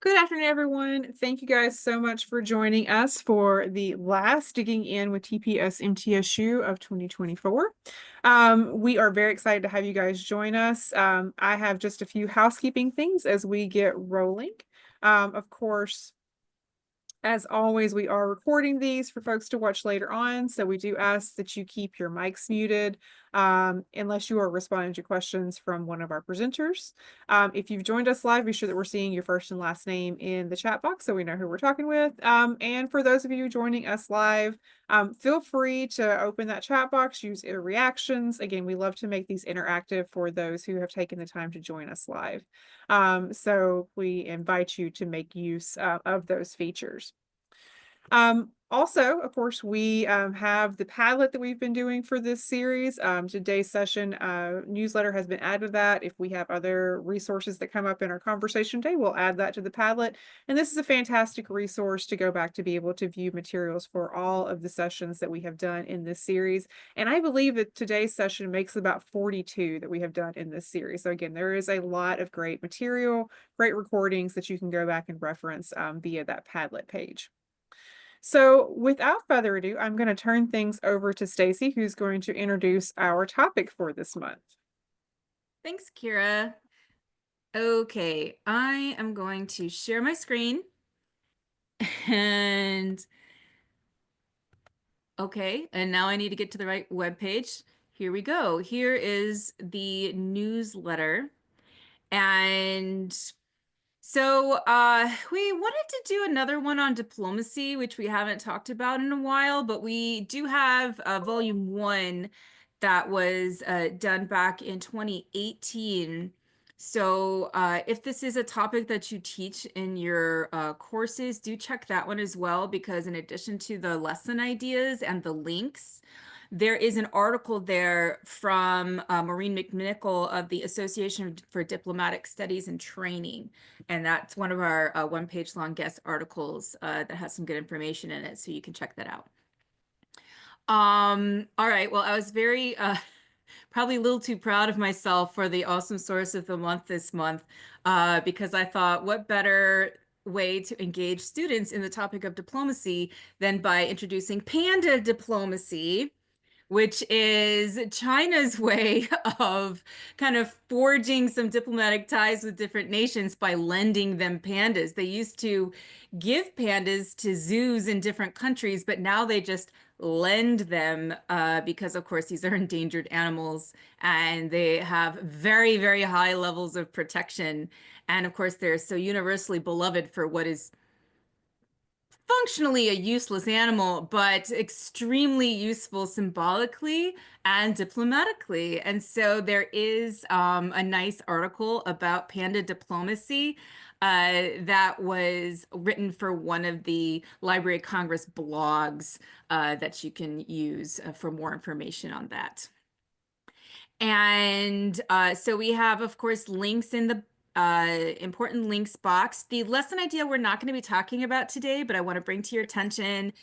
Good afternoon, everyone. Thank you guys so much for joining us for the last Digging In with TPS-MTSU of 2024. We are very excited to have you guys join us. I have just a few housekeeping things as we get rolling. Of course, as always, we are recording these for folks to watch later on, so we do ask that you keep your mics muted unless you are responding to questions from one of our presenters. If you've joined us live, be sure that we're seeing your first and last name in the chat box so we know who we're talking with. And for those of you joining us live, feel free to open that chat box, use reactions. Again, we love to make these interactive for those who have taken the time to join us live. So we invite you to make use of those features. Also, of course, we have the Padlet that we've been doing for this series. Today's session newsletter has been added to that. If we have other resources that come up in our conversation today, we'll add that to the Padlet. And this is a fantastic resource to go back to be able to view materials for all of the sessions that we have done in this series. And I believe that today's session makes about 42 that we have done in this series. So again, there is a lot of great material, great recordings that you can go back and reference via that Padlet page. So without further ado, I'm going to turn things over to Stacy, who's going to introduce our topic for this month. Thanks, Kira. Okay, I am going to share my screen. And and now I need to get to the right web page. Here we go. Here is the newsletter. And we wanted to do another one on diplomacy, which we haven't talked about in a while, but we do have volume 1 that was done back in 2018. So if this is a topic that you teach in your courses, do check that one as well, because in addition to the lesson ideas and the links, there is an article there from Maureen McNichol of the Association for Diplomatic Studies and Training. And that's one of our one-page long guest articles that has some good information in it, so you can check that out. All right, well, I was very probably a little too proud of myself for the awesome source of the month this month, because I thought, what better way to engage students in the topic of diplomacy than by introducing panda diplomacy, which is China's way of kind of forging some diplomatic ties with different nations by lending them pandas. They used to give pandas to zoos in different countries, but now they just lend them because, of course, these are endangered animals and they have very, very high levels of protection. And of course, they're so universally beloved for what is functionally a useless animal, but extremely useful symbolically and diplomatically. And so there is a nice article about panda diplomacy that was written for one of the Library of Congress blogs that you can use for more information on that. And so we have, of course, links in the important links box. The lesson idea we're not going to be talking about today, but I want to bring to your attention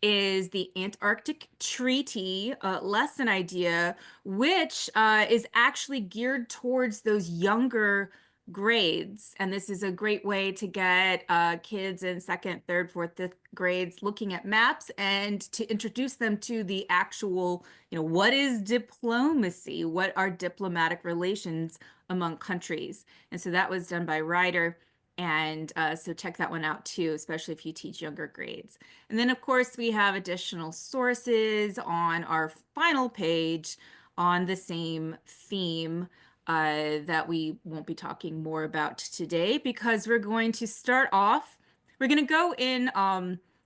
is the Antarctic Treaty lesson idea, which is actually geared towards those younger grades. And this is a great way to get kids in second, third, fourth, fifth grades looking at maps and to introduce them to the actual, what is diplomacy? What are diplomatic relations among countries? And so that was done by Ryder. And so check that one out too, especially if you teach younger grades. And then, of course, we have additional sources on our final page on the same theme that we won't be talking more about today, because we're going to start off, we're going to go in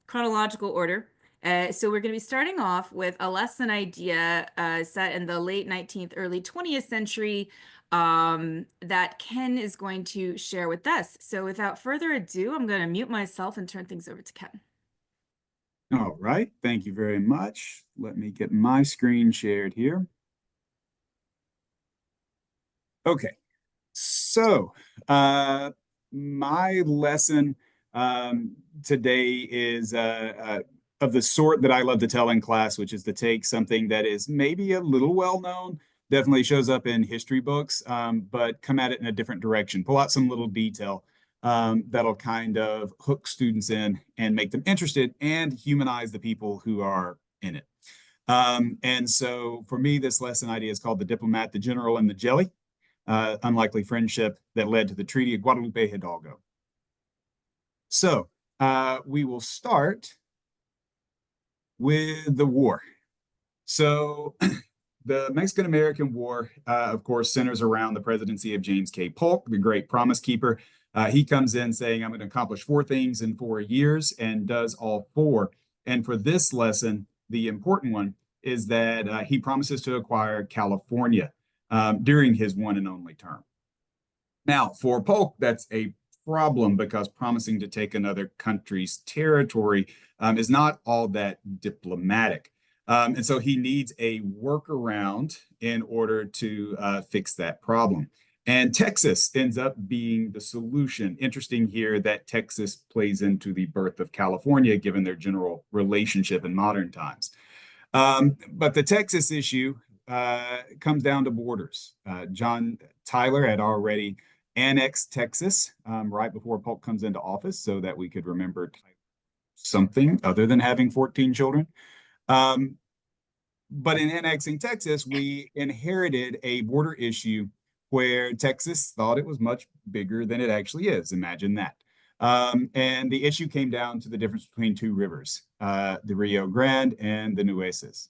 chronological order. So we're going to be starting off with a lesson idea set in the late 19th, early 20th century that Ken is going to share with us. So without further ado, I'm going to mute myself and turn things over to Ken. All right, thank you very much. Let me get my screen shared here. Okay, so my lesson today is of the sort that I love to tell in class, which is to take something that is maybe a little well known, definitely shows up in history books, but come at it in a different direction, pull out some little detail that'll kind of hook students in and make them interested and humanize the people who are in it. And so for me, this lesson idea is called The Diplomat, the General, and the Jelly, unlikely friendship that led to the Treaty of Guadalupe Hidalgo. So we will start with the war. So the Mexican-American War, of course, centers around the presidency of James K. Polk, the great promise keeper. He comes in saying, I'm going to accomplish 4 things in 4 years, and does all 4. And for this lesson, the important one is that he promises to acquire California during his one and only term. Now, for Polk, that's a problem because promising to take another country's territory is not all that diplomatic. And so he needs a workaround in order to fix that problem. And Texas ends up being the solution. Interesting here that Texas plays into the birth of California, given their general relationship in modern times. But the Texas issue comes down to borders. John Tyler had already annexed Texas right before Polk comes into office so that we could remember something other than having 14 children. But in annexing Texas, we inherited a border issue where Texas thought it was much bigger than it actually is. Imagine that. And the issue came down to the difference between 2 rivers, the Rio Grande and the Nueces.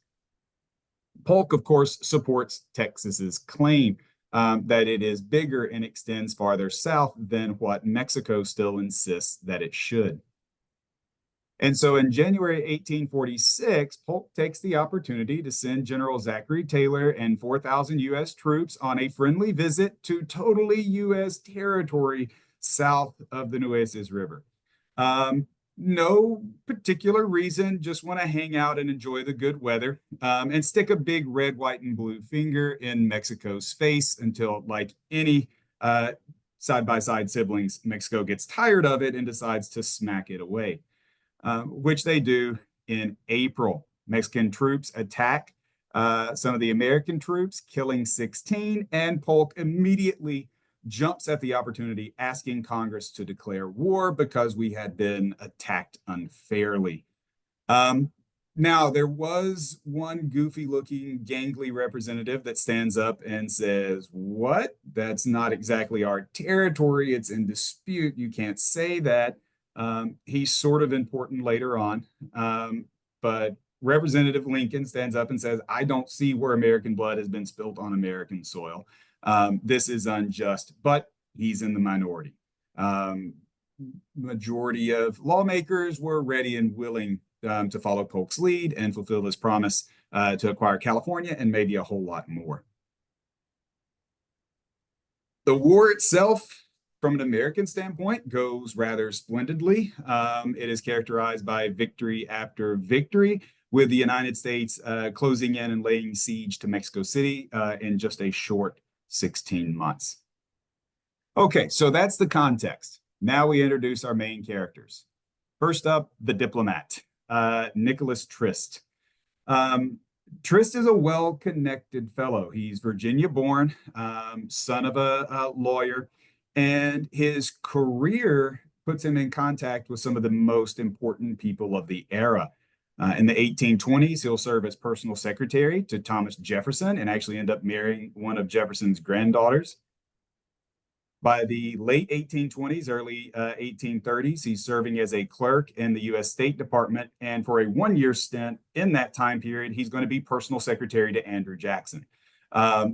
Polk, of course, supports Texas's claim that it is bigger and extends farther south than what Mexico still insists that it should. And so in January 1846, Polk takes the opportunity to send General Zachary Taylor and 4,000 U.S. troops on a friendly visit to totally U.S. territory south of the Nueces River. No particular reason, just want to hang out and enjoy the good weather and stick a big red, white, and blue finger in Mexico's face until, like any side-by-side siblings, Mexico gets tired of it and decides to smack it away. Which they do in April. Mexican troops attack some of the American troops, killing 16, and Polk immediately jumps at the opportunity, asking Congress to declare war because we had been attacked unfairly. Now, there was one goofy-looking, gangly representative that stands up and says, what? That's not exactly our territory. It's in dispute. You can't say that. He's sort of important later on, but Representative Lincoln stands up and says, I don't see where American blood has been spilt on American soil. This is unjust, but he's in the minority. Majority of lawmakers were ready and willing to follow Polk's lead and fulfill his promise to acquire California and maybe a whole lot more. The war itself, from an American standpoint, goes rather splendidly. It is characterized by victory after victory, with the United States closing in and laying siege to Mexico City in just a short 16 months. Okay, so that's the context. Now we introduce our main characters. First up, the diplomat, Nicholas Trist. Trist is a well-connected fellow. He's Virginia-born, son of a lawyer, and his career puts him in contact with some of the most important people of the era. In the 1820s, he'll serve as personal secretary to Thomas Jefferson and actually end up marrying one of Jefferson's granddaughters. By the late 1820s, early 1830s, he's serving as a clerk in the U.S. State Department. And for a one-year stint in that time period, he's going to be personal secretary to Andrew Jackson.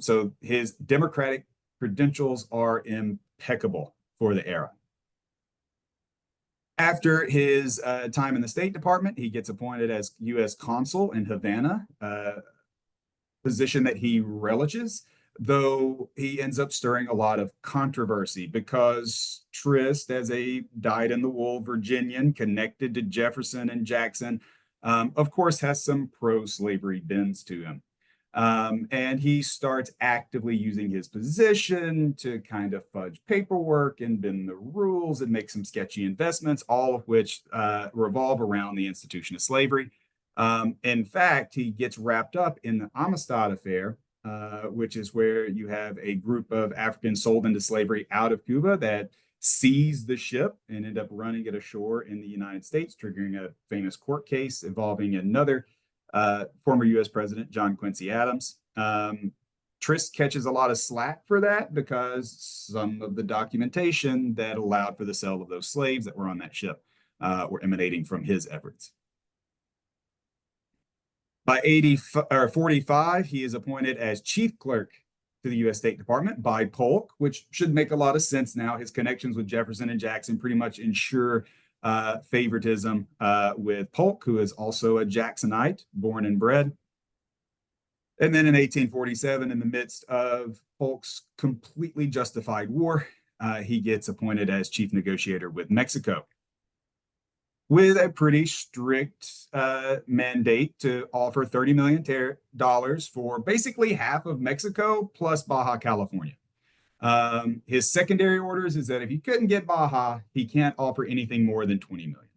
So his Democratic credentials are impeccable for the era. After his time in the State Department, he gets appointed as U.S. Consul in Havana, position that he relishes, though he ends up stirring a lot of controversy because Trist, as a dyed-in-the-wool Virginian connected to Jefferson and Jackson, of course, has some pro-slavery bends to him. And he starts actively using his position to kind of fudge paperwork and bend the rules and make some sketchy investments, all of which revolve around the institution of slavery. In fact, he gets wrapped up in the Amistad Affair, which is where you have a group of Africans sold into slavery out of Cuba that seize the ship and end up running it ashore in the United States, triggering a famous court case involving another former U.S. president, John Quincy Adams. Trist catches a lot of slack for that because some of the documentation that allowed for the sale of those slaves that were on that ship were emanating from his efforts. By 45, he is appointed as chief clerk to the U.S. State Department by Polk, which should make a lot of sense now. His connections with Jefferson and Jackson pretty much ensure favoritism with Polk, who is also a Jacksonite, born and bred. And then in 1847, in the midst of Polk's completely justified war, he gets appointed as chief negotiator with Mexico, with a pretty strict mandate to offer $30 million for basically half of Mexico plus Baja California. His secondary orders is that if he couldn't get Baja, he can't offer anything more than $20 million.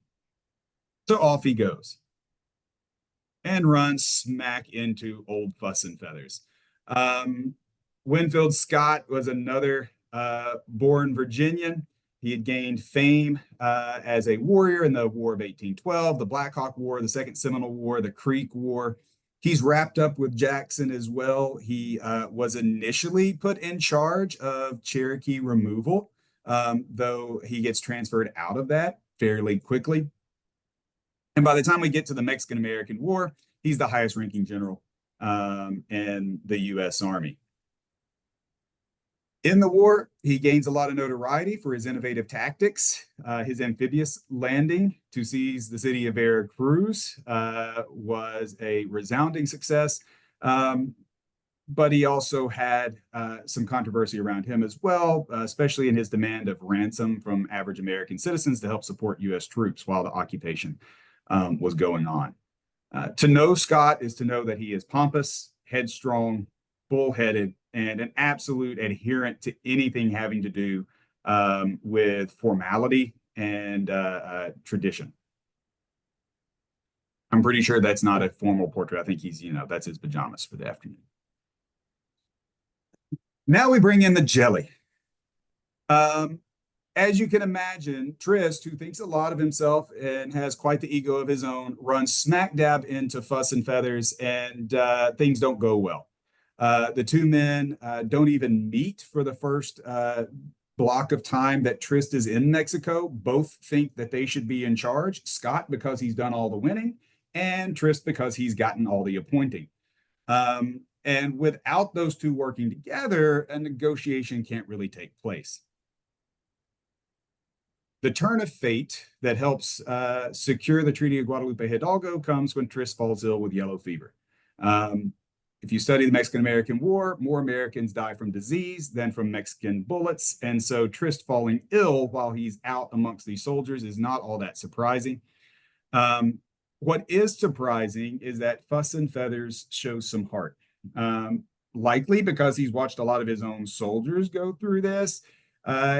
So off he goes and runs smack into old Fuss and Feathers. Winfield Scott was another born Virginian. He had gained fame as a warrior in the War of 1812, the Black Hawk War, the Second Seminole War, the Creek War. He's wrapped up with Jackson as well. He was initially put in charge of Cherokee removal, though he gets transferred out of that fairly quickly. And by the time we get to the Mexican-American War, he's the highest ranking general in the U.S. Army. In the war, he gains a lot of notoriety for his innovative tactics. His amphibious landing to seize the city of Veracruz was a resounding success, but he also had some controversy around him as well, especially in his demand of ransom from average American citizens to help support U.S. troops while the occupation was going on. To know Scott is to know that he is pompous, headstrong, bullheaded, and an absolute adherent to anything having to do with formality and tradition. I'm pretty sure that's not a formal portrait. I think he's, that's his pajamas for the afternoon. Now we bring in the jelly. As you can imagine, Trist, who thinks a lot of himself and has quite the ego of his own, runs smack dab into Fuss and Feathers, and things don't go well. The two men don't even meet for the first block of time that Trist is in Mexico. Both think that they should be in charge. Scott, because he's done all the winning, and Trist, because he's gotten all the appointing. And without those two working together, a negotiation can't really take place. The turn of fate that helps secure the Treaty of Guadalupe Hidalgo comes when Trist falls ill with yellow fever. If you study the Mexican-American War, more Americans die from disease than from Mexican bullets. And so Trist falling ill while he's out amongst these soldiers is not all that surprising. What is surprising is that Fuss and Feathers shows some heart. Likely because he's watched a lot of his own soldiers go through this.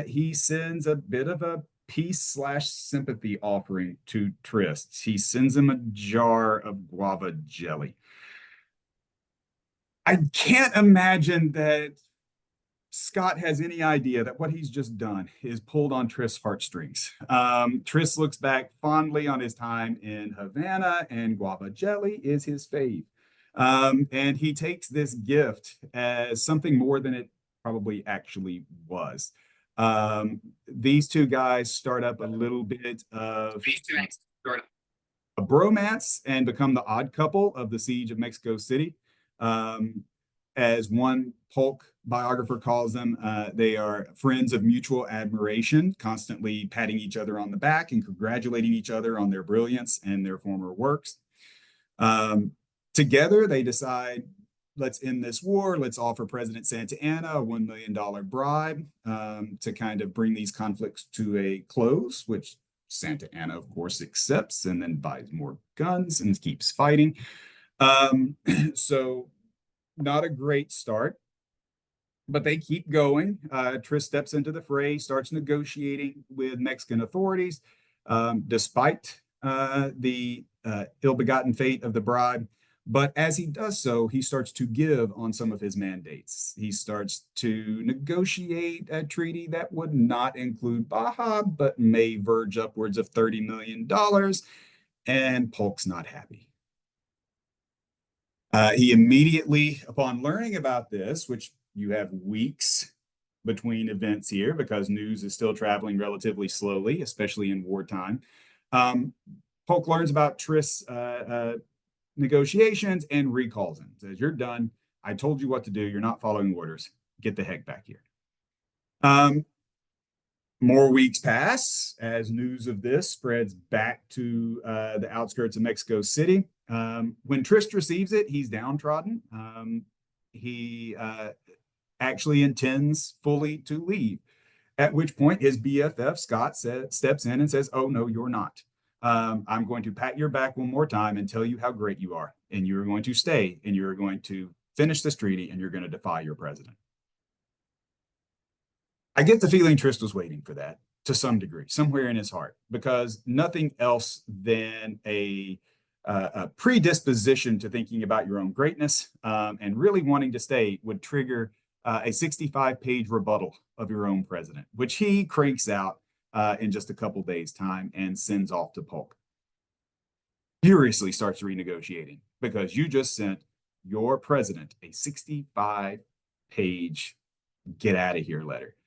He sends a bit of a peace/sympathy offering to Trist. He sends him a jar of guava jelly. I can't imagine that Scott has any idea that what he's just done is pulled on Trist's heartstrings. Trist looks back fondly on his time in Havana, and guava jelly is his fave. And he takes this gift as something more than it probably actually was. These two guys start up a little bit of a bromance and become the odd couple of the siege of Mexico City. As one Polk biographer calls them, they are friends of mutual admiration, constantly patting each other on the back and congratulating each other on their brilliance and their former works. Together, they decide, let's end this war. Let's offer President Santa Anna a $1 million bribe to kind of bring these conflicts to a close, which Santa Anna, of course, accepts and then buys more guns and keeps fighting. So not a great start, but they keep going. Trist steps into the fray, starts negotiating with Mexican authorities, despite the ill-begotten fate of the bribe. But as he does so, he starts to give on some of his mandates. He starts to negotiate a treaty that would not include Baja, but may verge upwards of $30 million. And Polk's not happy. He immediately, upon learning about this, which you have weeks between events here because news is still traveling relatively slowly, especially in wartime. Polk learns about Trist's negotiations and recalls him. Says, "You're done. I told you what to do. You're not following orders. Get the heck back here." More weeks pass as news of this spreads back to the outskirts of Mexico City. When Trist receives it, he's downtrodden. He actually intends fully to leave, at which point his BFF, Scott, steps in and says, "Oh, no, you're not. I'm going to pat your back one more time and tell you how great you are. And you're going to stay and you're going to finish this treaty and you're going to defy your president." I get the feeling Trist was waiting for that to some degree, somewhere in his heart, because nothing else than a predisposition to thinking about your own greatness and really wanting to stay would trigger a 65-page rebuttal of your own president, which he cranks out in just a couple days' time and sends off to Polk. Furiously starts renegotiating because you just sent your president a 65-page get out of here letter.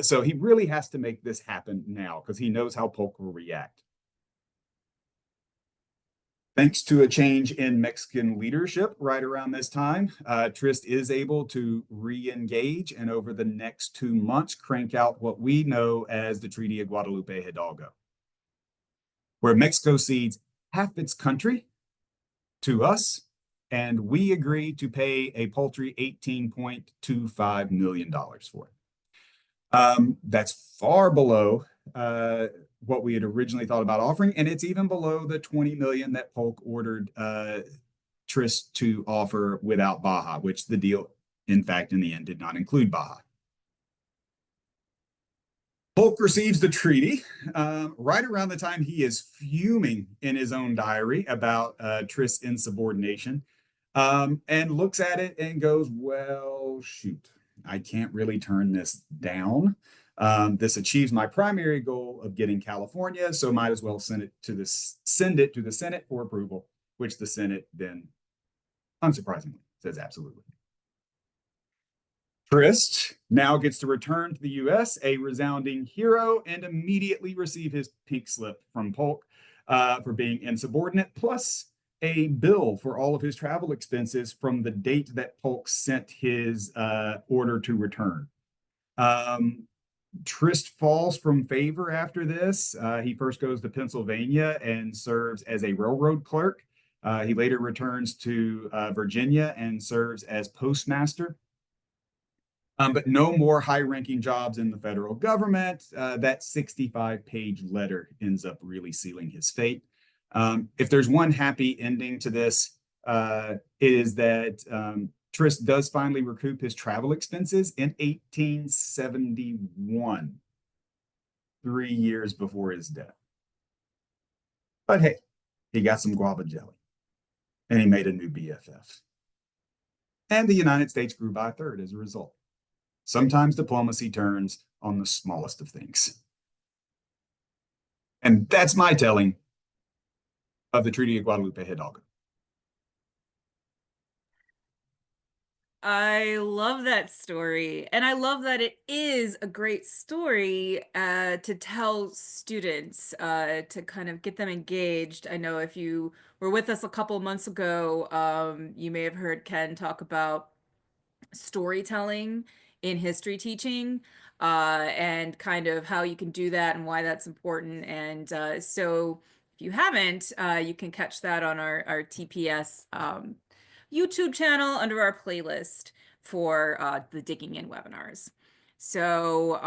So he really has to make this happen now because he knows how Polk will react. Thanks to a change in Mexican leadership right around this time, Trist is able to re-engage and over the next 2 months crank out what we know as the Treaty of Guadalupe Hidalgo, where Mexico cedes half its country to us, and we agree to pay a paltry $18.25 million for it. That's far below what we had originally thought about offering, and it's even below the $20 million that Polk ordered Trist to offer without Baja, which the deal, in fact, in the end, did not include Baja. Polk receives the treaty right around the time he is fuming in his own diary about Trist's insubordination, and looks at it and goes, "Well, shoot, I can't really turn this down. This achieves my primary goal of getting California, so might as well send it to the Senate for approval," which the Senate then, unsurprisingly, says absolutely. Trist now gets to return to the U.S., a resounding hero, and immediately receive his pink slip from Polk for being insubordinate, plus a bill for all of his travel expenses from the date that Polk sent his order to return. Trist falls from favor after this. He first goes to Pennsylvania and serves as a railroad clerk. He later returns to Virginia and serves as postmaster. But no more high-ranking jobs in the federal government. That 65-page letter ends up really sealing his fate. If there's one happy ending to this, it is that Trist does finally recoup his travel expenses in 1871, 3 years before his death. But hey, he got some guava jelly, and he made a new BFF. And the United States grew by a third as a result. Sometimes diplomacy turns on the smallest of things. And that's my telling of the Treaty of Guadalupe Hidalgo. I love that story. And I love that it is a great story to tell students, to kind of get them engaged. I know if you were with us a couple months ago, you may have heard Ken talk about storytelling in history teaching, and kind of how you can do that and why that's important. And so if you haven't, you can catch that on our TPS YouTube channel under our playlist for the Digging In webinars. So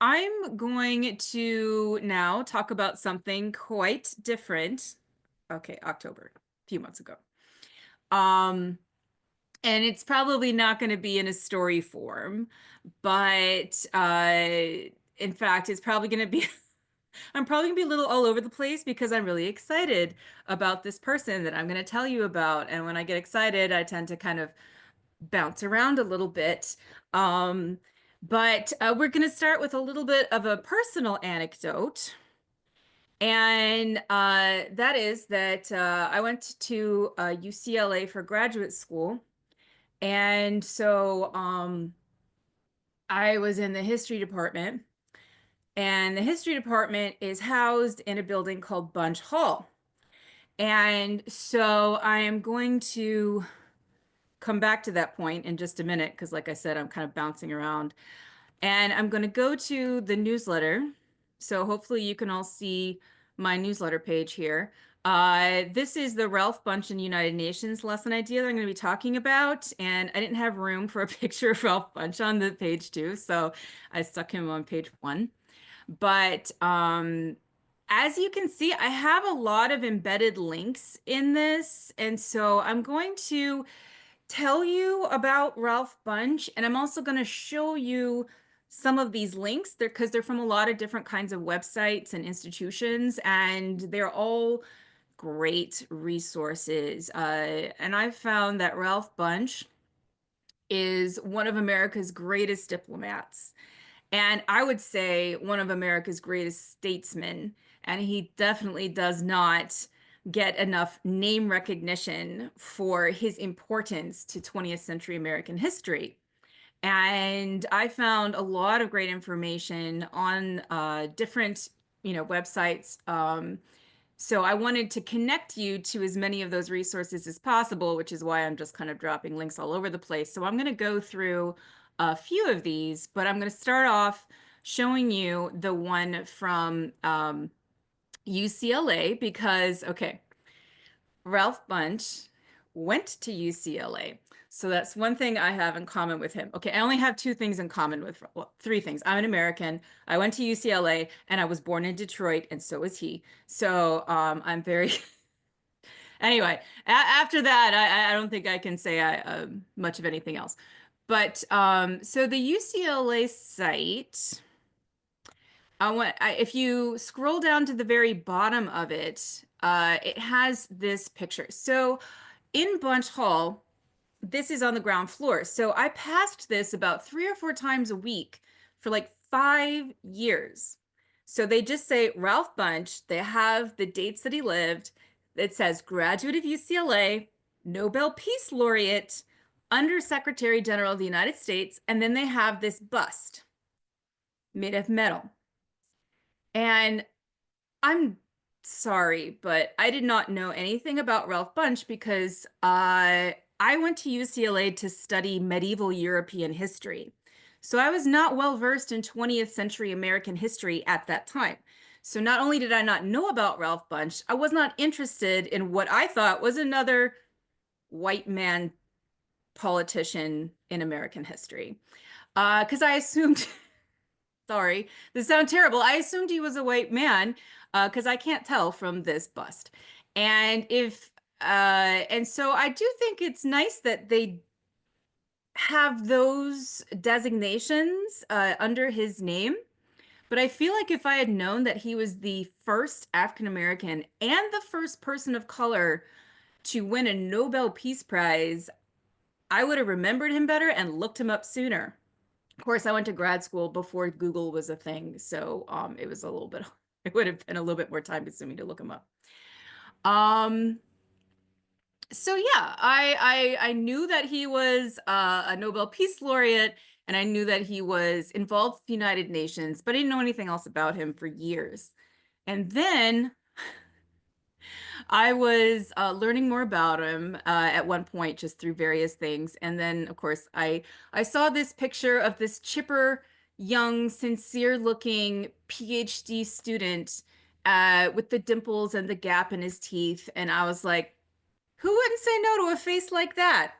I'm going to now talk about something quite different. Okay, October, a few months ago. And it's probably not going to be in a story form, but in fact, it's probably going to be I'm probably gonna be a little all over the place because I'm really excited about this person that I'm gonna tell you about. And when I get excited, I tend to kind of bounce around a little bit. But we're gonna start with a little bit of a personal anecdote. And that is that I went to UCLA for graduate school. And so I was in the history department. And the history department is housed in a building called Bunche Hall. And so I am going to come back to that point in just a minute because, like I said, I'm kind of bouncing around. And I'm going to go to the newsletter. So hopefully you can all see my newsletter page here. This is the Ralph Bunche United Nations lesson idea that I'm going to be talking about. And I didn't have room for a picture of Ralph Bunche on the page too. So I stuck him on page 1. But as you can see, I have a lot of embedded links in this. And so I'm going to tell you about Ralph Bunche, and I'm also going to show you some of these links there because they're from a lot of different kinds of websites and institutions, and they're all great resources. And I've found that Ralph Bunche is one of America's greatest diplomats. And I would say one of America's greatest statesmen. And he definitely does not get enough name recognition for his importance to 20th century American history. And I found a lot of great information on different, websites. So I wanted to connect you to as many of those resources as possible, which is why I'm just kind of dropping links all over the place. So I'm going to go through a few of these, but I'm going to start off showing you the one from UCLA because, okay, Ralph Bunche went to UCLA. So that's one thing I have in common with him. Okay, I only have 2 things in common with, well, 3 things. I'm an American, I went to UCLA, and I was born in Detroit, and so was he. So I'm very, anyway, after that, I don't think I can say much of anything else. But so the UCLA site, if you scroll down to the very bottom of it, it has this picture. So in Bunche Hall, this is on the ground floor. So I passed this about 3 or 4 times a week for like 5 years. So they just say Ralph Bunche. They have the dates that he lived. It says graduate of UCLA, Nobel Peace Laureate, Under Secretary General of the United States, and then they have this bust made of metal. And I'm sorry, but I did not know anything about Ralph Bunche because I went to UCLA to study medieval European history. So I was not well versed in 20th century American history at that time. So not only did I not know about Ralph Bunche, I was not interested in what I thought was another white man politician in American history. Because I assumed, sorry, this sounds terrible. I assumed he was a white man because I can't tell from this bust. And and so I do think it's nice that they have those designations under his name. But I feel like if I had known that he was the first African American and the first person of color to win a Nobel Peace Prize, I would have remembered him better and looked him up sooner. Of course, I went to grad school before Google was a thing, so it was a little bit, it would have been a little bit more time consuming to look him up. So yeah, I knew that he was a Nobel Peace Laureate, and I knew that he was involved with the United Nations, but I didn't know anything else about him for years. And then I was learning more about him at one point, just through various things. And then, of course, I saw this picture of this chipper, young, sincere-looking PhD student with the dimples and the gap in his teeth. And I was like, who wouldn't say no to a face like that?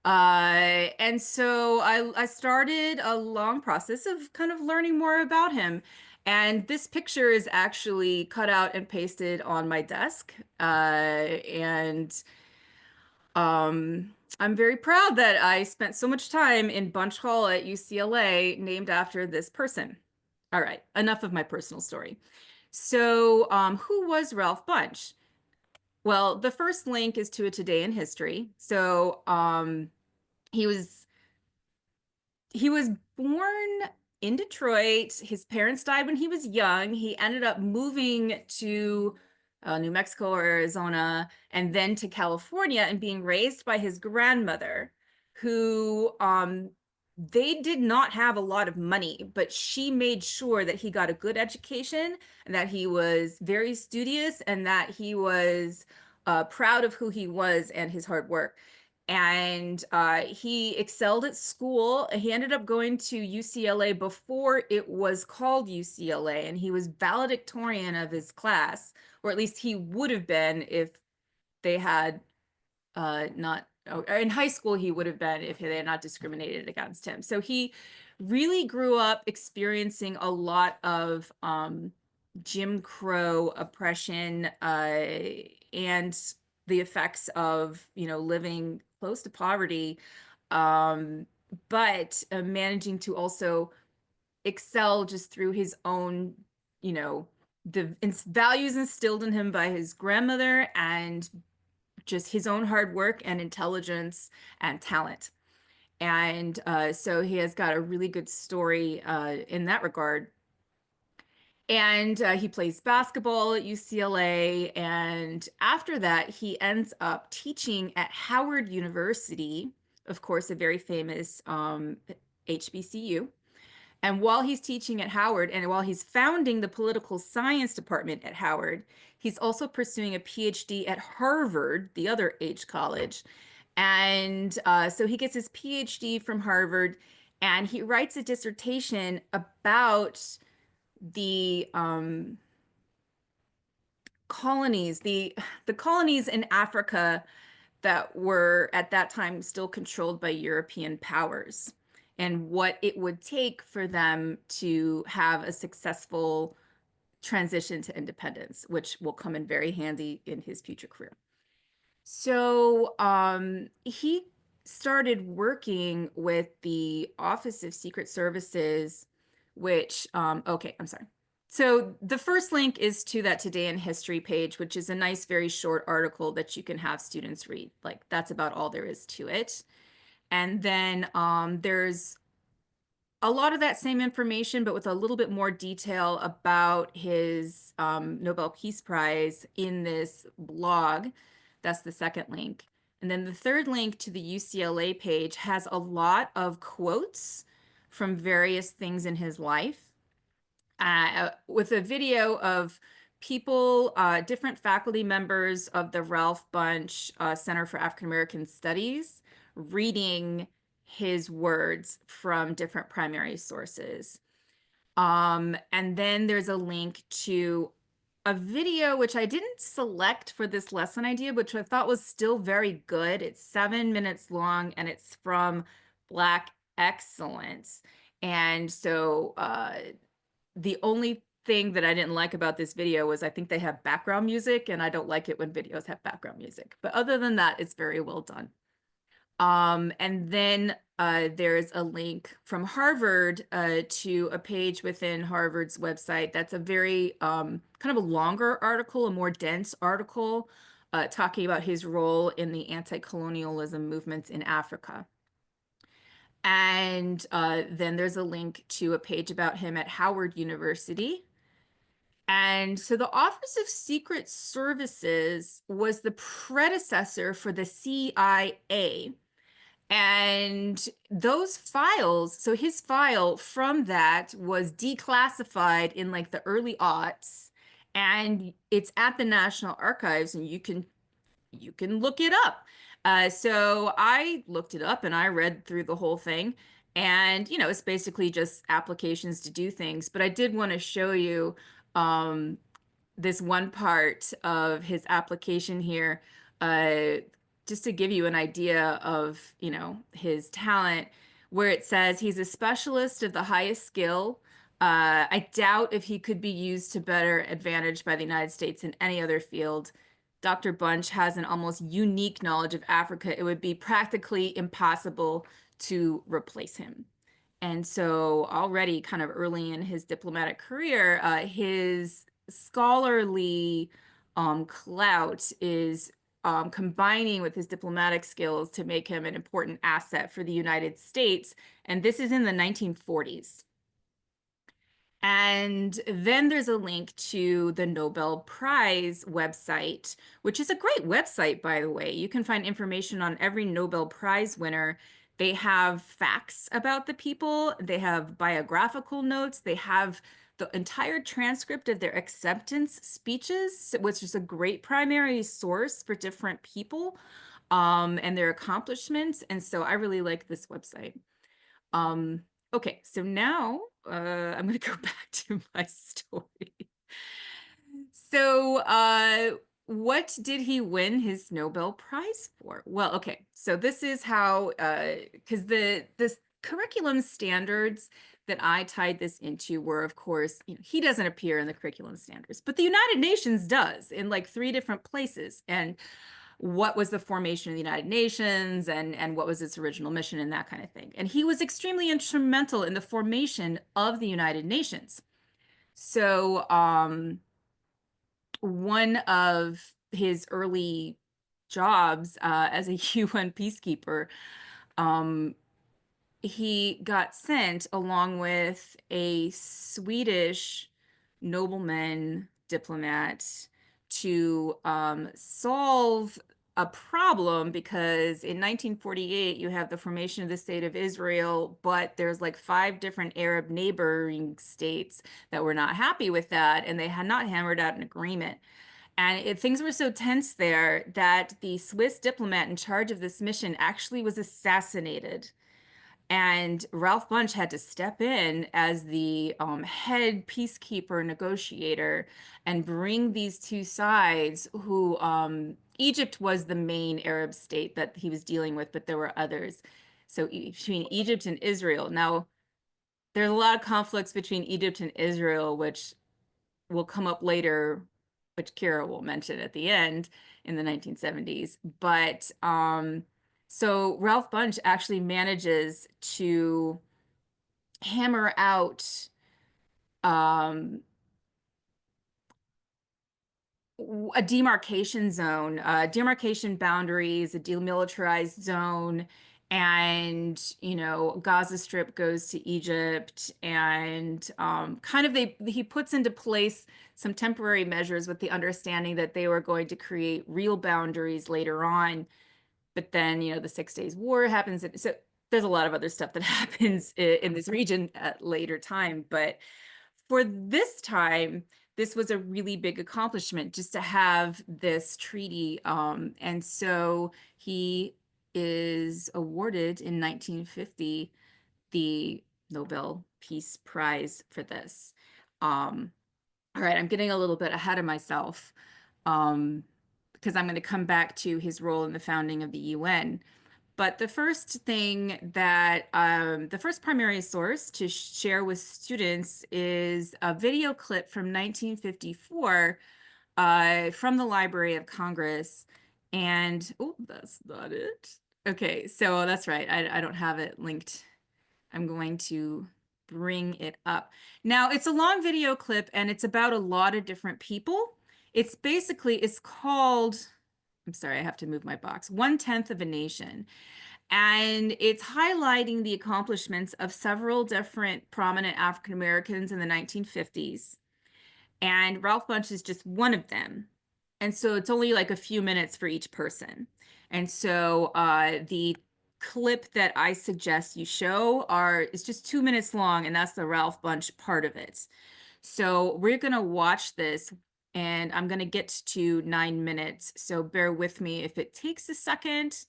And so I started a long process of kind of learning more about him. And this picture is actually cut out and pasted on my desk. And I'm very proud that I spent so much time in Bunche Hall at UCLA named after this person. All right, enough of my personal story. So, who was Ralph Bunche? Well, the first link is to a today in history. So, he was he was born in Detroit. His parents died when he was young. He ended up moving to New Mexico or Arizona and then to California and being raised by his grandmother, who they did not have a lot of money, but she made sure that he got a good education and that he was very studious and that he was proud of who he was and his hard work. And he excelled at school. He ended up going to UCLA before it was called UCLA, and he was valedictorian of his class, or at least he would have been if they had not, or in high school he would have been if they had not discriminated against him. So he really grew up experiencing a lot of Jim Crow oppression and the effects of, living close to poverty, but managing to also excel just through his own, the values instilled in him by his grandmother and just his own hard work and intelligence and talent. And so he has got a really good story in that regard. And he plays basketball at UCLA. And after that, he ends up teaching at Howard University, of course, a very famous HBCU. And while he's teaching at Howard and while he's founding the political science department at Howard, he's also pursuing a PhD at Harvard, the other H college. And so he gets his PhD from Harvard and he writes a dissertation about the colonies, the colonies in Africa that were at that time still controlled by European powers and what it would take for them to have a successful transition to independence, which will come in very handy in his future career. So he started working with the Office of Secret Services, which, okay, I'm sorry. So the first link is to that Today in History page, which is a nice, very short article that you can have students read. Like that's about all there is to it. And then there's a lot of that same information, but with a little bit more detail about his Nobel Peace Prize in this blog. That's the second link. And then the third link to the UCLA page has a lot of quotes from various things in his life with a video of people, different faculty members of the Ralph Bunche Center for African American Studies reading his words from different primary sources. And then there's a link to a video, which I didn't select for this lesson idea, which I thought was still very good. It's 7 minutes long and it's from Black Excellence. And so the only thing that I didn't like about this video was I think they have background music and I don't like it when videos have background music. But other than that, it's very well done. And then there's a link from Harvard to a page within Harvard's website that's a very kind of a longer article, a more dense article talking about his role in the anti-colonialism movements in Africa. And then there's a link to a page about him at Howard University. And so the Office of Secret Services was the predecessor for the CIA. And those files, so his file from that was declassified in like the early aughts, and it's at the National Archives, and you can look it up. So I looked it up and I read through the whole thing. And, it's basically just applications to do things. But I did want to show you this one part of his application here, just to give you an idea of, his talent, where it says he's a specialist of the highest skill. I doubt if he could be used to better advantage by the United States in any other field. Dr. Bunche has an almost unique knowledge of Africa. It would be practically impossible to replace him. And so already kind of early in his diplomatic career, his scholarly clout is combining with his diplomatic skills to make him an important asset for the United States. And this is in the 1940s. And then there's a link to the Nobel Prize website, which is a great website, by the way. You can find information on every Nobel Prize winner. They have facts about the people, they have biographical notes, they have the entire transcript of their acceptance speeches, which is a great primary source for different people and their accomplishments. And so I really like this website. Okay, so now I'm going to go back to my story. So, what did he win his Nobel Prize for? Well, okay, so this is how, because this curriculum standards that I tied this into were, of course, he doesn't appear in the curriculum standards, but the United Nations does in like 3 different places. And what was the formation of the United Nations and what was its original mission and that kind of thing. And he was extremely instrumental in the formation of the United Nations. So one of his early jobs as a UN peacekeeper, he got sent along with a Swedish nobleman diplomat to solve a problem because in 1948 you have the formation of the state of Israel, but there's like 5 different Arab neighboring states that were not happy with that, and they had not hammered out an agreement. And things were so tense there that the Swiss diplomat in charge of this mission actually was assassinated. And Ralph Bunche had to step in as the head peacekeeper negotiator and bring these 2 sides who Egypt was the main Arab state that he was dealing with, but there were others. So between Egypt and Israel. Now, there's a lot of conflicts between Egypt and Israel, which will come up later, which Kira will mention at the end in the 1970s. But so Ralph Bunche actually manages to hammer out a demarcation zone, demarcation boundaries, a demilitarized zone, and Gaza Strip goes to Egypt, and kind of he puts into place some temporary measures with the understanding that they were going to create real boundaries later on. But then the 6 Days War happens, and so there's a lot of other stuff that happens in this region at later time. But for this time, this was a really big accomplishment just to have this treaty. And so he is awarded in 1950 the Nobel Peace Prize for this. All right, I'm getting a little bit ahead of myself because I'm going to come back to his role in the founding of the UN. But the first thing that, the first primary source to share with students is a video clip from 1954 from the Library of Congress. And, oh, that's not it. Okay, so that's right. I don't have it linked. I'm going to bring it up. Now, it's a long video clip and it's about a lot of different people. It's called, I'm sorry, I have to move my box, 1/10 of a Nation. And it's highlighting the accomplishments of several different prominent African Americans in the 1950s. And Ralph Bunche is just one of them. And so it's only like a few minutes for each person. And so the clip that I suggest you show is just 2 minutes long, and that's the Ralph Bunche part of it. So we're going to watch this, and I'm going to get to 9 minutes. So bear with me if it takes a second.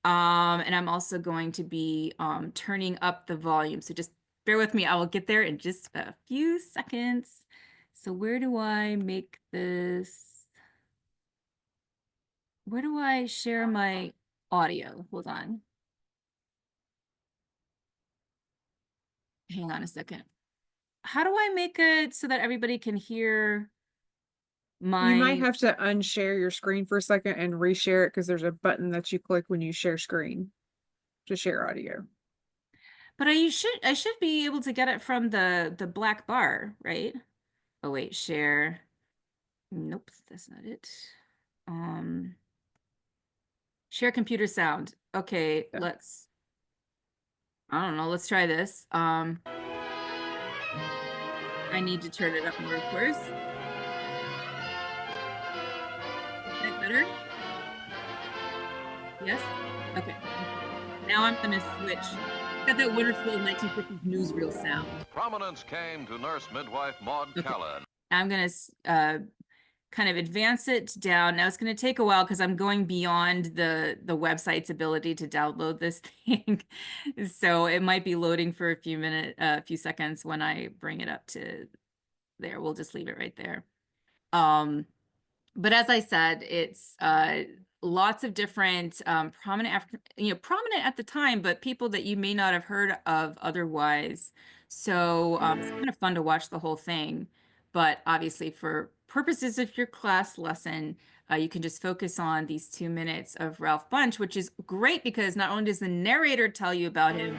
And I'm also going to be turning up the volume. So just bear with me. I will get there in just a few seconds. So where do I make this? Where do I share my audio? Hold on. Hang on a second. How do I make it so that everybody can hear my... You might have to unshare your screen for a second and reshare it because there's a button that you click when you share screen to share audio. But I should be able to get it from the black bar, right? Oh wait, share. Nope, that's not it. Share computer sound. Okay, Yeah. I don't know, let's try this. I need to turn it up more, of course. Is that better? Yes? Okay. Now I'm gonna switch. Got that wonderful 1950s newsreel sound. Prominence came to nurse midwife Maud Okay. Callan. I'm gonna kind of advance it down. Now it's going to take a while because I'm going beyond the website's ability to download this thing. So it might be loading for a few seconds when I bring it up to there. We'll just leave it right there. But as I said, it's lots of different prominent prominent at the time, but people that you may not have heard of otherwise. So it's kind of fun to watch the whole thing. But obviously, for purposes of your class lesson, you can just focus on these 2 minutes of Ralph Bunche, which is great because not only does the narrator tell you about him,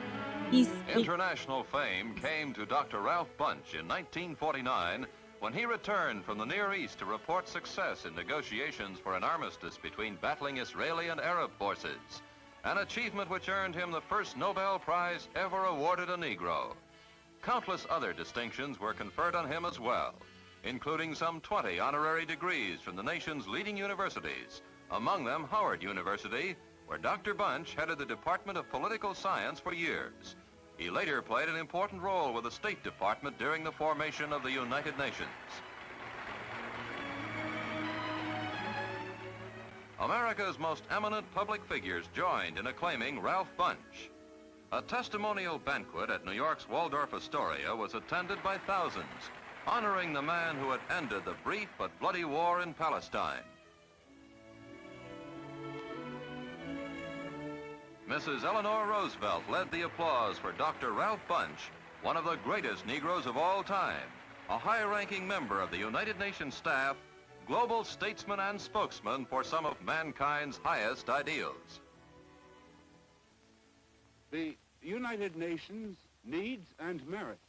International fame came to Dr. Ralph Bunche in 1949 when he returned from the Near East to report success in negotiations for an armistice between battling Israeli and Arab forces, an achievement which earned him the first Nobel Prize ever awarded a Negro. Countless other distinctions were conferred on him as well, including some 20 honorary degrees from the nation's leading universities, among them Howard University, where Dr. Bunche headed the Department of Political Science for years. He later played an important role with the State Department during the formation of the United Nations. America's most eminent public figures joined in acclaiming Ralph Bunche. A testimonial banquet at New York's Waldorf Astoria was attended by thousands, honoring the man who had ended the brief but bloody war in Palestine. Mrs. Eleanor Roosevelt led the applause for Dr. Ralph Bunche, one of the greatest Negroes of all time, a high-ranking member of the United Nations staff, global statesman and spokesman for some of mankind's highest ideals. The United Nations needs and merits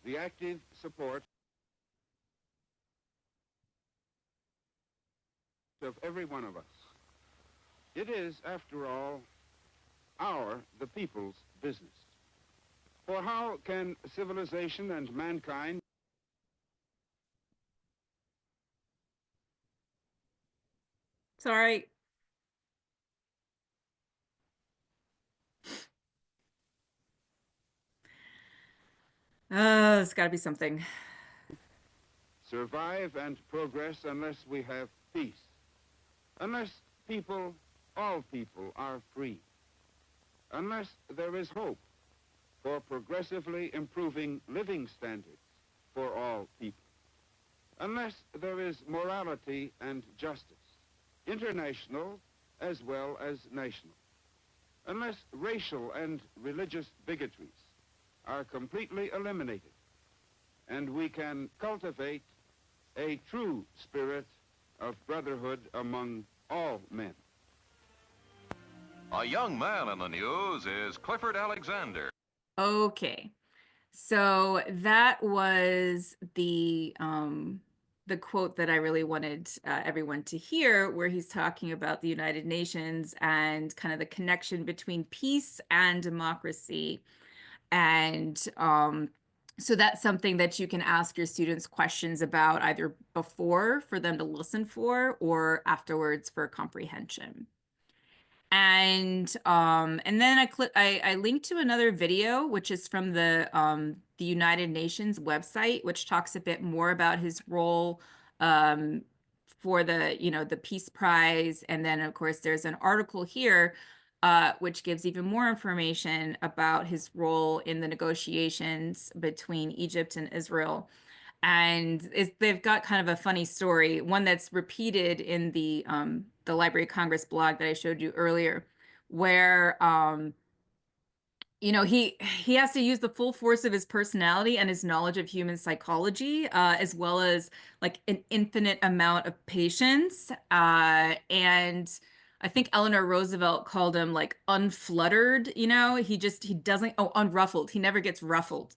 the active support of every one of us. It is, after all, the people's business. For how can civilization and mankind Sorry. It's got to be something. survive and progress unless we have peace? Unless people, all people, are free? Unless there is hope for progressively improving living standards for all people? Unless there is morality and justice, international as well as national? Unless racial and religious bigotries are completely eliminated and we can cultivate a true spirit of brotherhood among all men. A young man in the news is Clifford Alexander. Okay. So that was the quote that I really wanted everyone to hear, where he's talking about the United Nations and kind of the connection between peace and democracy. And so that's something that you can ask your students questions about either before for them to listen for or afterwards for comprehension. And then I linked to another video, which is from the United Nations website, which talks a bit more about his role for the Peace Prize. And then of course there's an article here which gives even more information about his role in the negotiations between Egypt and Israel. And they've got kind of a funny story, one that's repeated in the Library of Congress blog that I showed you earlier, where he has to use the full force of his personality and his knowledge of human psychology, as well as like an infinite amount of patience. And I think Eleanor Roosevelt called him like unfluttered. He doesn't unruffled. He never gets ruffled.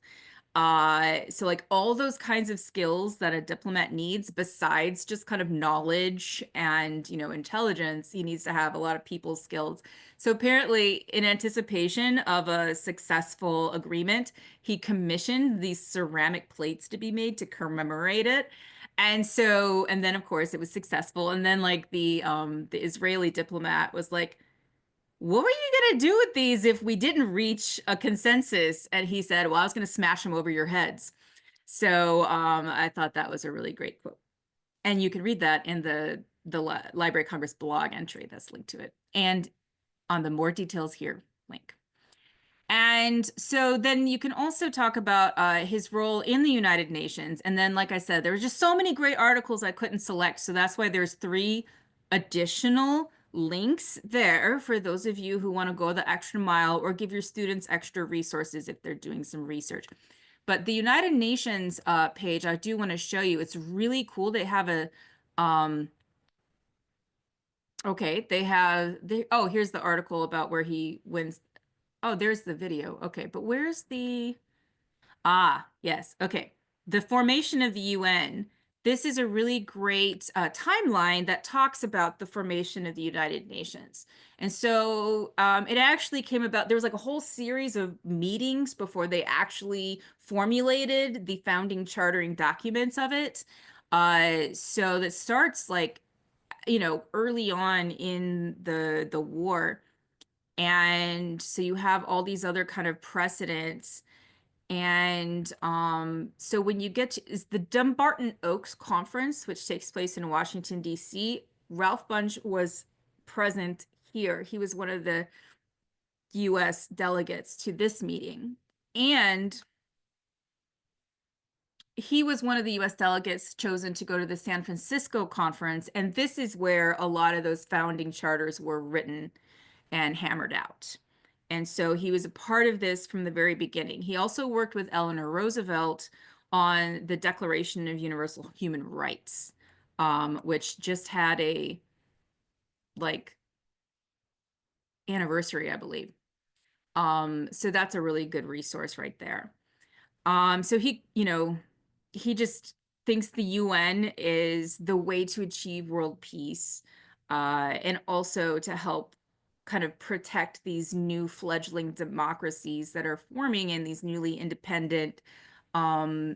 So like all those kinds of skills that a diplomat needs, besides just kind of knowledge and, intelligence, he needs to have a lot of people skills. So apparently, in anticipation of a successful agreement, he commissioned these ceramic plates to be made to commemorate it. And then of course it was successful. And then like the Israeli diplomat was like, what were you going to do with these if we didn't reach a consensus? And he said, well, I was going to smash them over your heads. So I thought that was a really great quote. And you can read that in the Library of Congress blog entry that's linked to it. And on the more details here link. And so then you can also talk about his role in the United Nations. And then, like I said, there were just so many great articles I couldn't select. So that's why there's 3 additional links there for those of you who want to go the extra mile or give your students extra resources if they're doing some research. But the United Nations page, I do want to show you. It's really cool. They have a, okay, oh, here's the article about where he wins. Oh, there's the video. Okay, but where's the... Ah, yes. Okay. The formation of the UN. This is a really great timeline that talks about the formation of the United Nations. And so it actually came about, there was like a whole series of meetings before they actually formulated the founding chartering documents of it. So that starts like, early on in the war. And so you have all these other kind of precedents. And so when you get to is the Dumbarton Oaks Conference, which takes place in Washington, D.C., Ralph Bunche was present here. He was one of the U.S. delegates to this meeting. And he was one of the U.S. delegates chosen to go to the San Francisco conference. And this is where a lot of those founding charters were written and hammered out. And so he was a part of this from the very beginning. He also worked with Eleanor Roosevelt on the Declaration of Universal Human Rights, which just had a anniversary, I believe. So that's a really good resource right there. So he just thinks the UN is the way to achieve world peace, and also to help kind of protect these new fledgling democracies that are forming in these newly independent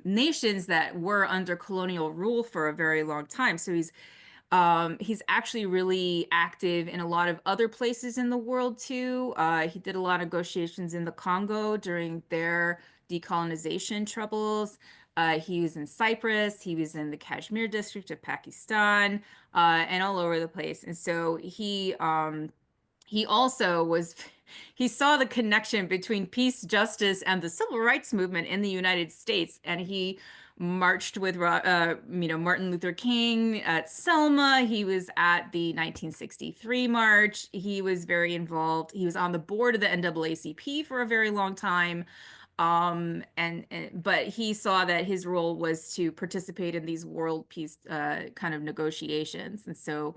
nations that were under colonial rule for a very long time. So he's actually really active in a lot of other places in the world too. He did a lot of negotiations in the Congo during their decolonization troubles. He was in Cyprus, he was in the Kashmir district of Pakistan, and all over the place. And so he also was, he saw the connection between peace, justice, and the civil rights movement in the United States. And he marched with, Martin Luther King at Selma. He was at the 1963 march. He was very involved. He was on the board of the NAACP for a very long time. But he saw that his role was to participate in these world peace kind of negotiations. And so,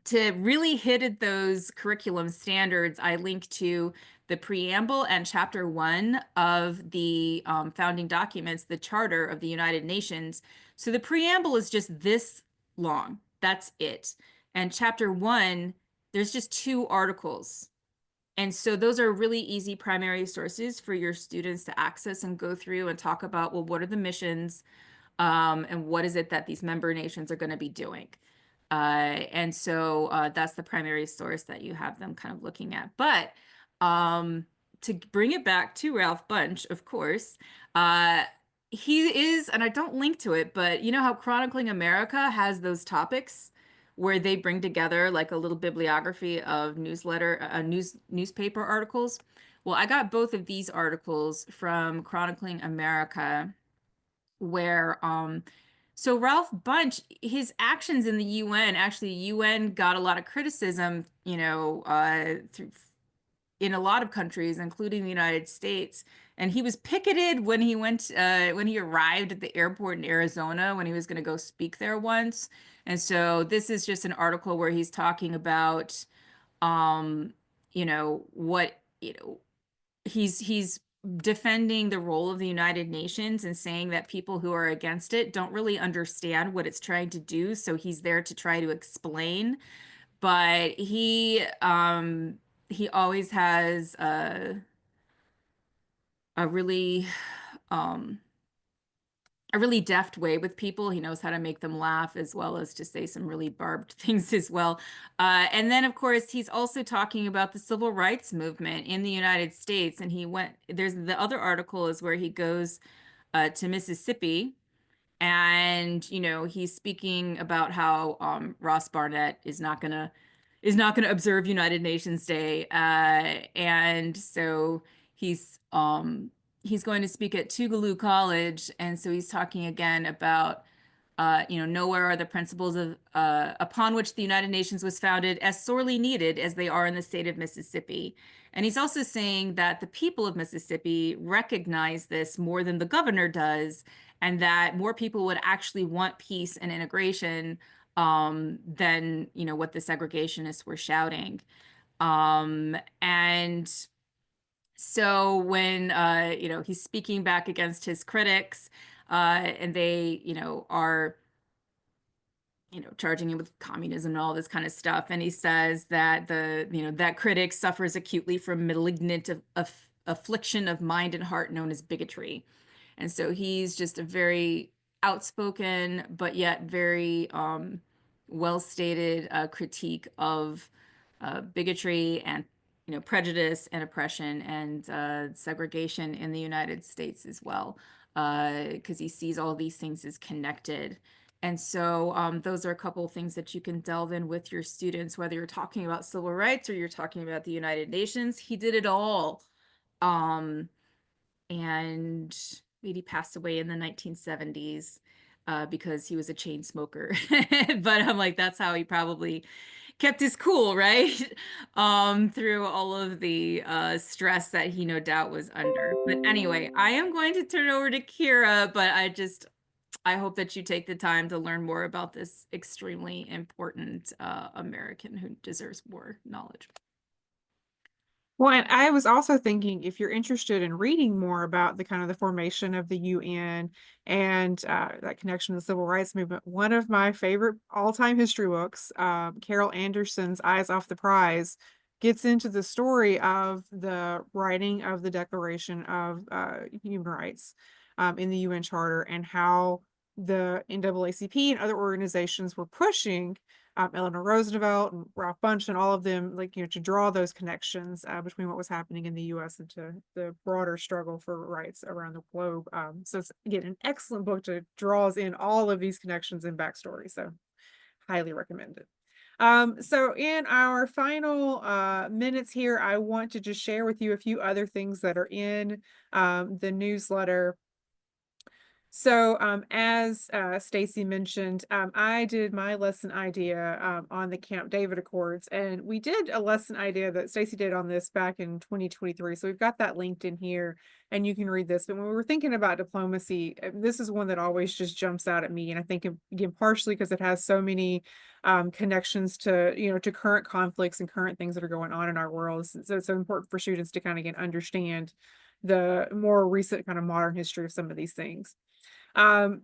to really hit at those curriculum standards, I link to the preamble and chapter 1 of the founding documents, the Charter of the United Nations. So the preamble is just this long. That's it. And chapter 1, there's just 2 articles. And so those are really easy primary sources for your students to access and go through and talk about, well, what are the missions, and what is it that these member nations are going to be doing? And so that's the primary source that you have them kind of looking at. But to bring it back to Ralph Bunche, of course, he is, and I don't link to it, but you know how Chronicling America has those topics where they bring together like a little bibliography of newspaper articles? Well, I got both of these articles from Chronicling America, where so Ralph Bunche, his actions in the UN, actually UN got a lot of criticism, in a lot of countries, including the United States. And he was picketed when he arrived at the airport in Arizona when he was going to go speak there once. And so this is just an article where he's talking about, what, he's defending the role of the United Nations and saying that people who are against it don't really understand what it's trying to do. So he's there to try to explain. But he always has a really um a really deft way with people. He knows how to make them laugh as well as to say some really barbed things as well. And then, of course, he's also talking about the civil rights movement in the United States. And there's the other article is where he goes to Mississippi. And, he's speaking about how Ross Barnett is not gonna observe United Nations Day. And so he's going to speak at Tougaloo College, and so he's talking again about, nowhere are the principles of upon which the United Nations was founded as sorely needed as they are in the state of Mississippi. And he's also saying that the people of Mississippi recognize this more than the governor does, and that more people would actually want peace and integration than, what the segregationists were shouting. And so when he's speaking back against his critics, and they are charging him with communism and all this kind of stuff, and he says that that critic suffers acutely from malignant affliction of mind and heart known as bigotry. And so he's just a very outspoken but yet very well stated critique of bigotry and prejudice and oppression and segregation in the United States as well, because he sees all these things as connected. And so those are a couple of things that you can delve in with your students, whether you're talking about civil rights or you're talking about the United Nations. He did it all. And he passed away in the 1970s because he was a chain smoker. But I'm like, that's how he probably kept his cool, right? Through all of the stress that he no doubt was under. But anyway, I am going to turn it over to Kira, but I hope that you take the time to learn more about this extremely important American who deserves more knowledge. Well, and I was also thinking, if you're interested in reading more about the kind of the formation of the UN and that connection to the civil rights movement, one of my favorite all-time history books, Carol Anderson's Eyes Off the Prize, gets into the story of the writing of the Declaration of Human Rights in the UN Charter, and how the NAACP and other organizations were pushing Eleanor Roosevelt and Ralph Bunche and all of them, to draw those connections between what was happening in the U.S. and to the broader struggle for rights around the globe. So it's, again, an excellent book to draws in all of these connections and backstory. So highly recommend it. So in our final minutes here, I want to just share with you a few other things that are in the newsletter. So as Stacy mentioned, I did my lesson idea on the Camp David Accords, and we did a lesson idea that Stacy did on this back in 2023. So we've got that linked in here and you can read this. But when we were thinking about diplomacy, this is one that always just jumps out at me. And I think, again, partially because it has so many connections to, to current conflicts and current things that are going on in our world. So it's so important for students to kind of, again, understand the more recent kind of modern history of some of these things.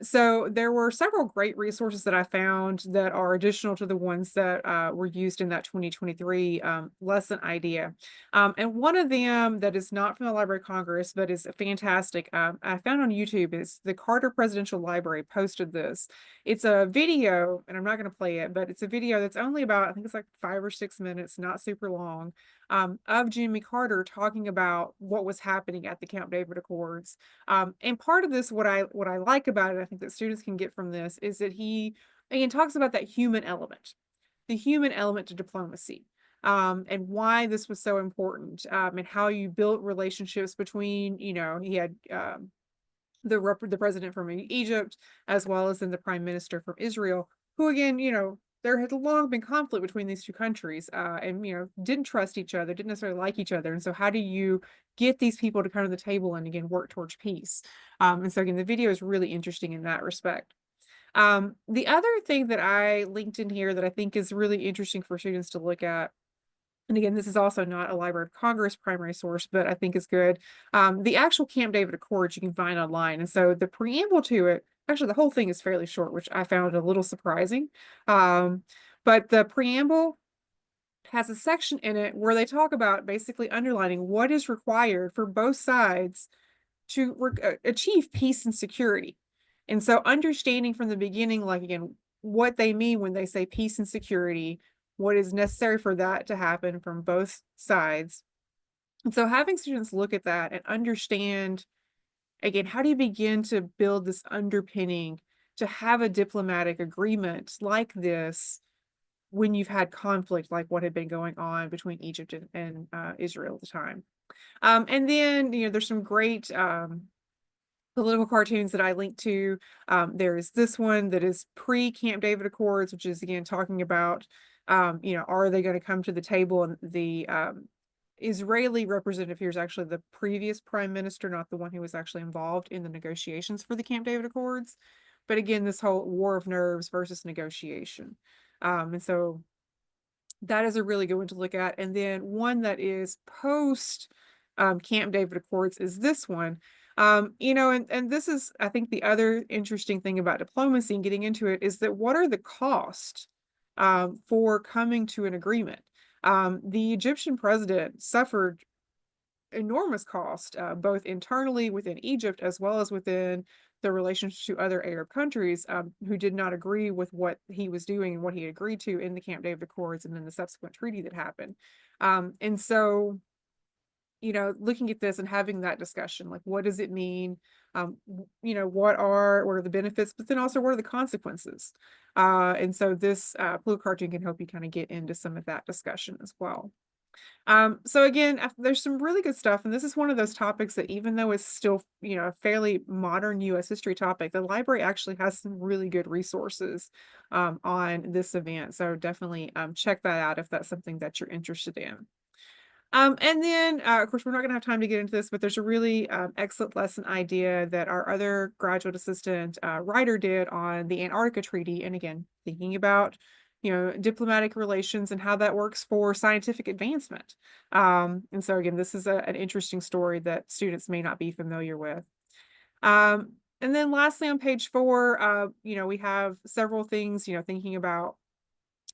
So there were several great resources that I found that are additional to the ones that were used in that 2023 lesson idea. And one of them that is not from the Library of Congress, but is fantastic, I found on YouTube, is the Carter Presidential Library posted this. It's a video, and I'm not going to play it, but it's a video that's only about, I think it's like 5 or 6 minutes, not super long, of Jimmy Carter talking about what was happening at the Camp David Accords. And part of this, what I like about it, I think that students can get from this, is that he, again, talks about that human element, the human element to diplomacy, and why this was so important, and how you built relationships between, he had the president from Egypt, as well as then the prime minister from Israel, who, again, there had long been conflict between these two countries, and didn't trust each other, didn't necessarily like each other. And so how do you get these people to come to the table and, again, work towards peace? And so, again, the video is really interesting in that respect. The other thing that I linked in here that I think is really interesting for students to look at And again, this is also not a Library of Congress primary source, but I think is good. The actual Camp David Accords you can find online. And so the preamble to it, actually the whole thing is fairly short, which I found a little surprising. But the preamble has a section in it where they talk about basically underlining what is required for both sides to achieve peace and security. And so understanding from the beginning, like again, what they mean when they say peace and security, what is necessary for that to happen from both sides. And so having students look at that and understand, again, how do you begin to build this underpinning to have a diplomatic agreement like this when you've had conflict like what had been going on between Egypt and Israel at the time. And then, there's some great political cartoons that I linked to. There's this one that is pre-Camp David Accords, which is again talking about, are they going to come to the table? And the Israeli representative here is actually the previous prime minister, not the one who was actually involved in the negotiations for the Camp David Accords. But again, this whole war of nerves versus negotiation. And so that is a really good one to look at. And then one that is post Camp David Accords is this one. And this is, I think, the other interesting thing about diplomacy and getting into it is that what are the costs for coming to an agreement? The Egyptian president suffered enormous cost, both internally within Egypt as well as within the relationship to other Arab countries who did not agree with what he was doing and what he agreed to in the Camp David Accords and then the subsequent treaty that happened. And so, looking at this and having that discussion, like what does it mean? What are the benefits, but then also what are the consequences? And so this blue cartoon can help you kind of get into some of that discussion as well. So again, there's some really good stuff, and this is one of those topics that even though it's still, a fairly modern U.S. history topic, the library actually has some really good resources on this event. So definitely check that out if that's something that you're interested in. And then, of course, we're not going to have time to get into this, but there's a really excellent lesson idea that our other graduate assistant writer did on the Antarctica Treaty. And again, thinking about, diplomatic relations and how that works for scientific advancement. And so again, this is an interesting story that students may not be familiar with. And then lastly, on page 4, we have several things, thinking about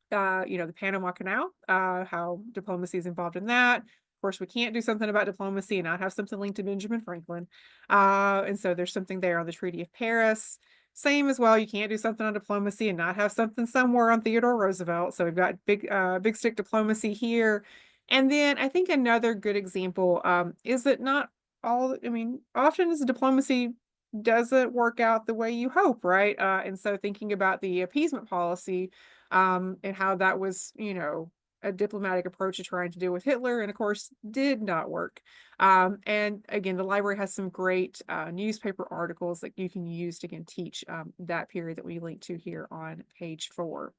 the Panama Canal, how diplomacy is involved in that. Of course, we can't do something about diplomacy and not have something linked to Benjamin Franklin. And so there's something there on the Treaty of Paris. Same as well, you can't do something on diplomacy and not have something somewhere on Theodore Roosevelt. So we've got big stick diplomacy here. And then I think another good example is that not all, often as diplomacy doesn't work out the way you hope, right? And so thinking about the appeasement policy, and how that was, a diplomatic approach to trying to deal with Hitler, and of course did not work. And again, the library has some great newspaper articles that you can use to teach that period that we link to here on page 4.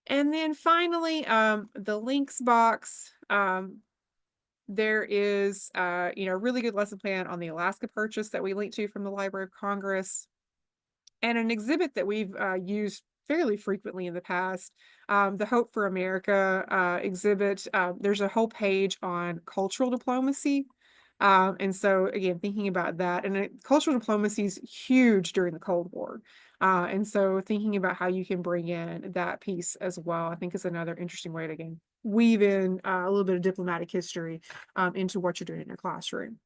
And then finally, the links box. There is, a really good lesson plan on the Alaska Purchase that we link to from the Library of Congress, and an exhibit that we've used fairly frequently in the past, the Hope for America exhibit. There's a whole page on cultural diplomacy. And so again, thinking about that, and cultural diplomacy is huge during the Cold War. And so thinking about how you can bring in that piece as well, I think is another interesting way to, again, weave in a little bit of diplomatic history into what you're doing in your classroom.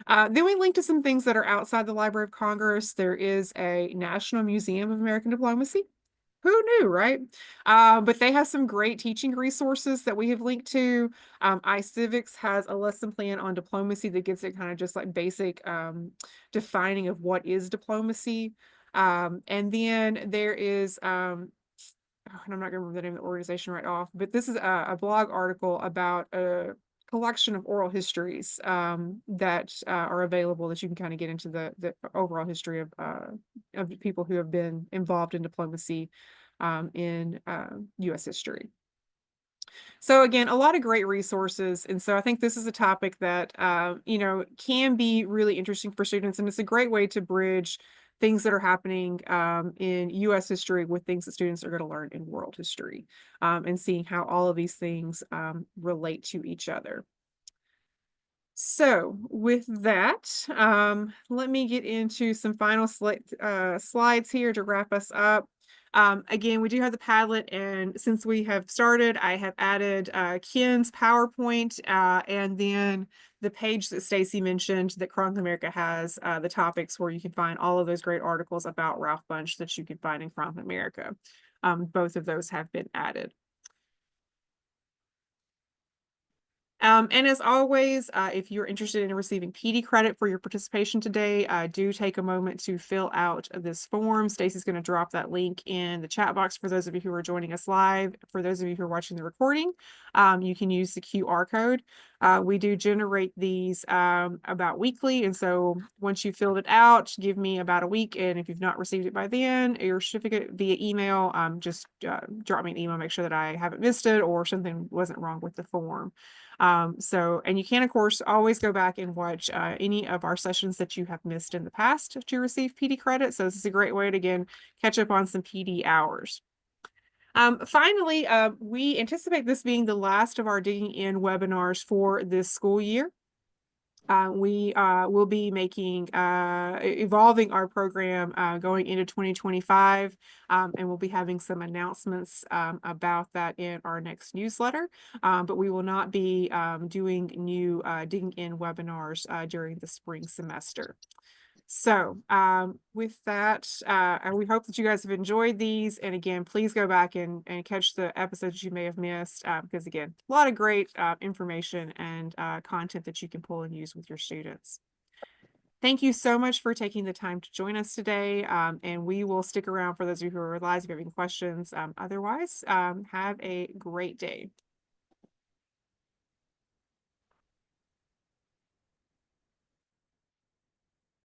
Then we link to some things that are outside the Library of Congress. There is a National Museum of American Diplomacy. Who knew, right? But they have some great teaching resources that we have linked to. iCivics has a lesson plan on diplomacy that gives it kind of just like basic defining of what is diplomacy. And then there is, and I'm not going to remember the name of the organization right off, but this is a blog article about a collection of oral histories that are available that you can kind of get into the overall history of people who have been involved in diplomacy in U.S. history. So again, a lot of great resources. And so I think this is a topic that, can be really interesting for students. And it's a great way to bridge things that are happening in US history with things that students are going to learn in world history, and seeing how all of these things relate to each other. So with that, let me get into some final slides here to wrap us up. Again, we do have the Padlet, and since we have started, I have added Ken's PowerPoint, and then the page that Stacy mentioned that Chronicle America has, the topics where you can find all of those great articles about Ralph Bunche that you can find in Chronicle America. Both of those have been added. And as always, if you're interested in receiving PD credit for your participation today, do take a moment to fill out this form. Stacy's going to drop that link in the chat box for those of you who are joining us live. For those of you who are watching the recording, you can use the QR code. We do generate these about weekly, and so once you filled it out, give me about a week, and if you've not received it by then, your certificate via email, just drop me an email, make sure that I haven't missed it or something wasn't wrong with the form. And you can, of course, always go back and watch any of our sessions that you have missed in the past to receive PD credit. So this is a great way to, again, catch up on some PD hours. Finally, we anticipate this being the last of our Digging In webinars for this school year. We will be making evolving our program going into 2025, and we'll be having some announcements about that in our next newsletter, but we will not be doing new Digging In webinars during the spring semester. So with that, we hope that you guys have enjoyed these. And again, please go back and catch the episodes you may have missed, because again, a lot of great information and content that you can pull and use with your students. Thank you so much for taking the time to join us today. And we will stick around for those of you who are live if you have any questions. Otherwise, have a great day.